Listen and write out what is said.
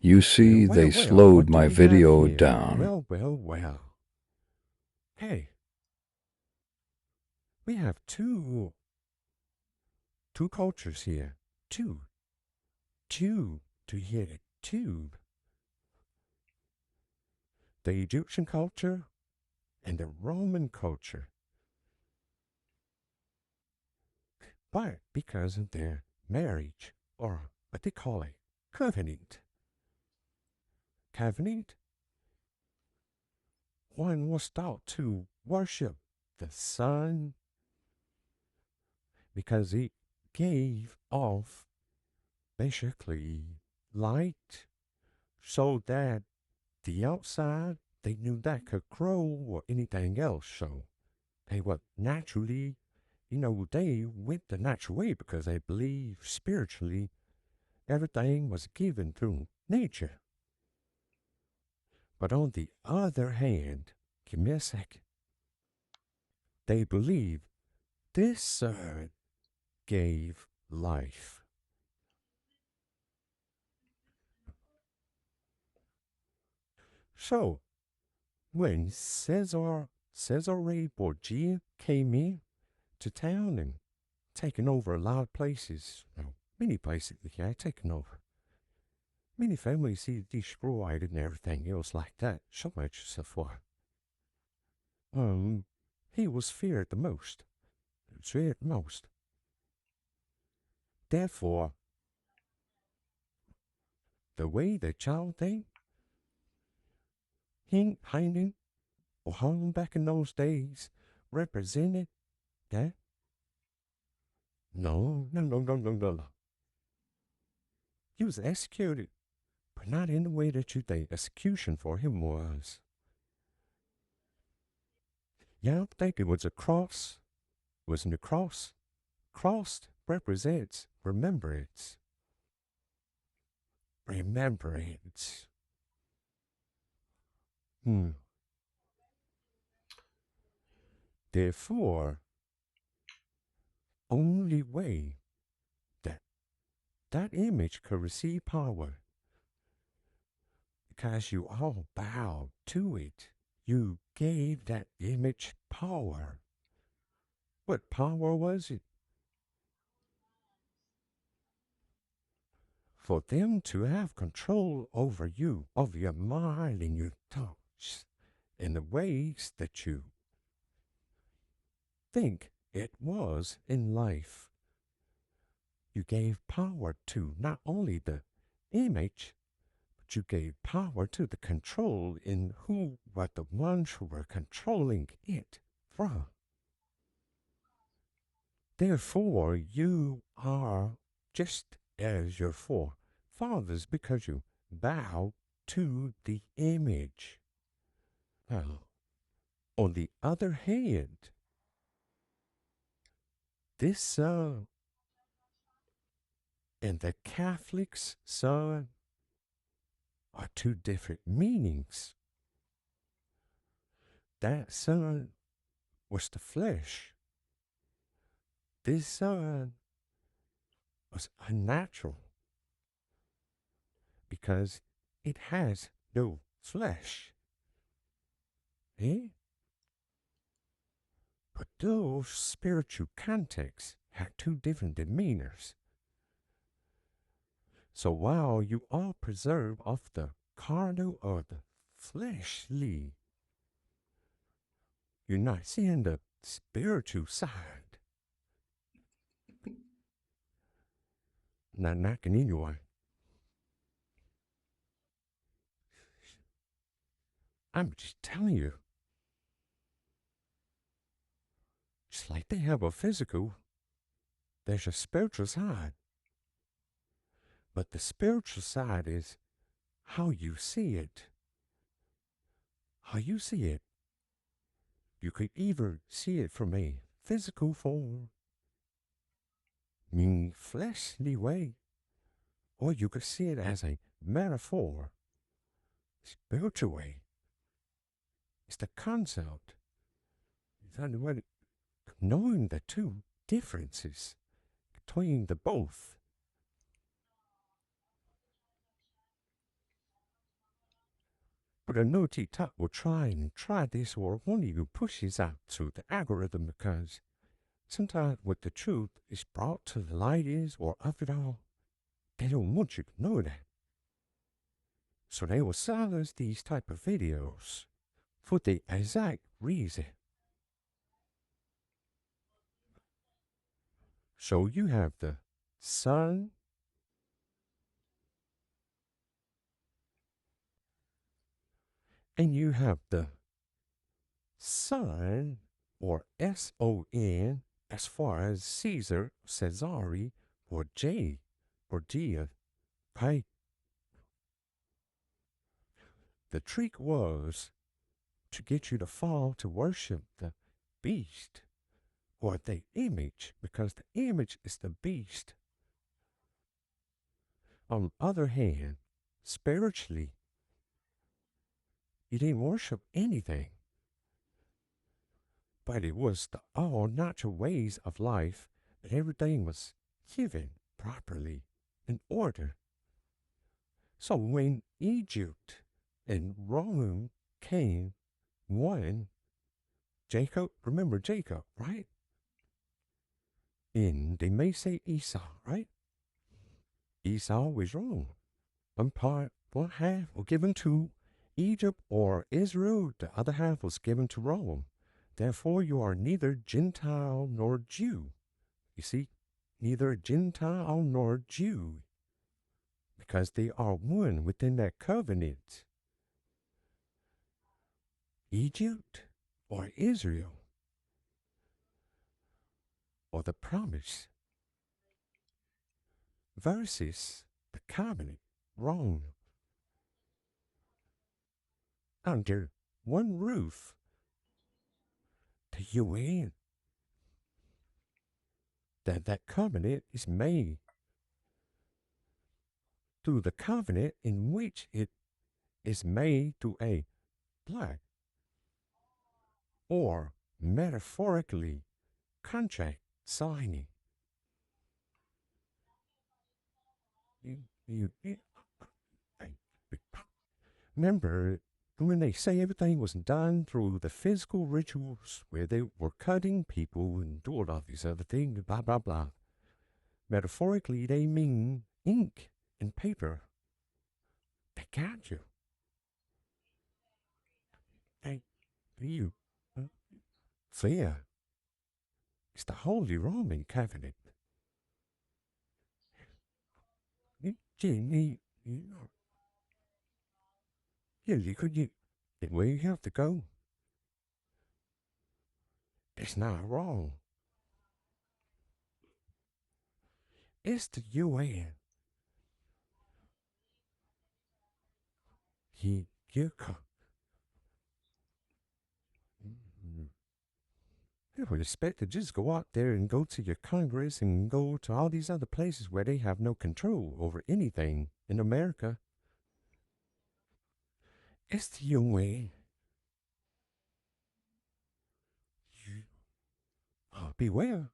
You Well, see, well, they well, slowed what do my we have video here? down. Well, well, well. Hey, we have two cultures here. Two. Two. Do you hear it? Two. The Egyptian culture and the Roman culture. But because of their marriage, or what they call a covenant. Covenant? One was thought to worship the sun because it gave off basically light so that the outside they knew that could grow or anything else. So they were naturally, they went the natural way because they believed spiritually everything was given through nature. But on the other hand, give me a second, they believe this sun gave life. So when Cesare Borgia came in to town and taken over a lot of places, well, many places, yeah, taken over. Many families he destroyed and everything else like that. So much so far. He was feared the most. Feared most. Therefore, the way the child thing, hanging or hung back in those days, represented that. No, no, no, no, no, no, no. He was executed, but not in the way that you think execution for him was. Yeah, I think it was a cross. Wasn't a cross? Cross represents remembrance. Remembrance. Hmm. Therefore, only way that that image could receive power because you all bowed to it. You gave that image power. What power was it? For them to have control over you, over your mind and your thoughts, and the ways that you think it was in life. You gave power to not only the image, but you gave power to the control in who were the ones who were controlling it from. Therefore, you are just as your forefathers because you bow to the image. Well, on the other hand, this and the Catholics are two different meanings. That son was the flesh. This son was unnatural because it has no flesh. Eh? But those spiritual contexts have two different demeanors. So while you are preserved of the carnal or the fleshly, you're not seeing the spiritual side. Not knocking anyone. I'm just telling you. Just like they have a physical, there's a spiritual side. But the spiritual side is how you see it. How you see it. You could either see it from a physical form, meaning fleshly way, or you could see it as a metaphor, spiritual way. It's the concept. It's knowing the two differences between the both. But I know TikTok will try this or won't even push this out to the algorithm because sometimes what the truth is brought to the light is or of it all, they don't want you to know that. So they will silence these type of videos for the exact reason. So you have the sun and you have the son or SON as far as Caesar, Cesare, or J or Dia, right? The trick was to get you to fall to worship the beast or the image because the image is the beast. On the other hand, spiritually, you didn't worship anything, but it was the all natural ways of life that everything was given properly in order. So when Egypt and Rome came, one, Jacob, remember Jacob, right? And they may say Esau, right? Esau was wrong. One half was given to Egypt or Israel, the other half was given to Rome. Therefore, you are neither Gentile nor Jew. You see, neither Gentile nor Jew, because they are one within that covenant. Egypt or Israel or the promise versus the covenant, wrong, under one roof, the UN. That covenant is made through the covenant in which it is made through a blood or metaphorically contract signing. You remember when they say everything was done through the physical rituals where they were cutting people and doing all these other things, blah, blah, blah. Metaphorically, they mean ink and paper. They got you. They, you. Fear. It's the Holy Roman Covenant. You where you have to go. It's not wrong. It's the UN. You come. They would expect to just go out there and go to your Congress and go to all these other places where they have no control over anything in America. It's the UN. Beware.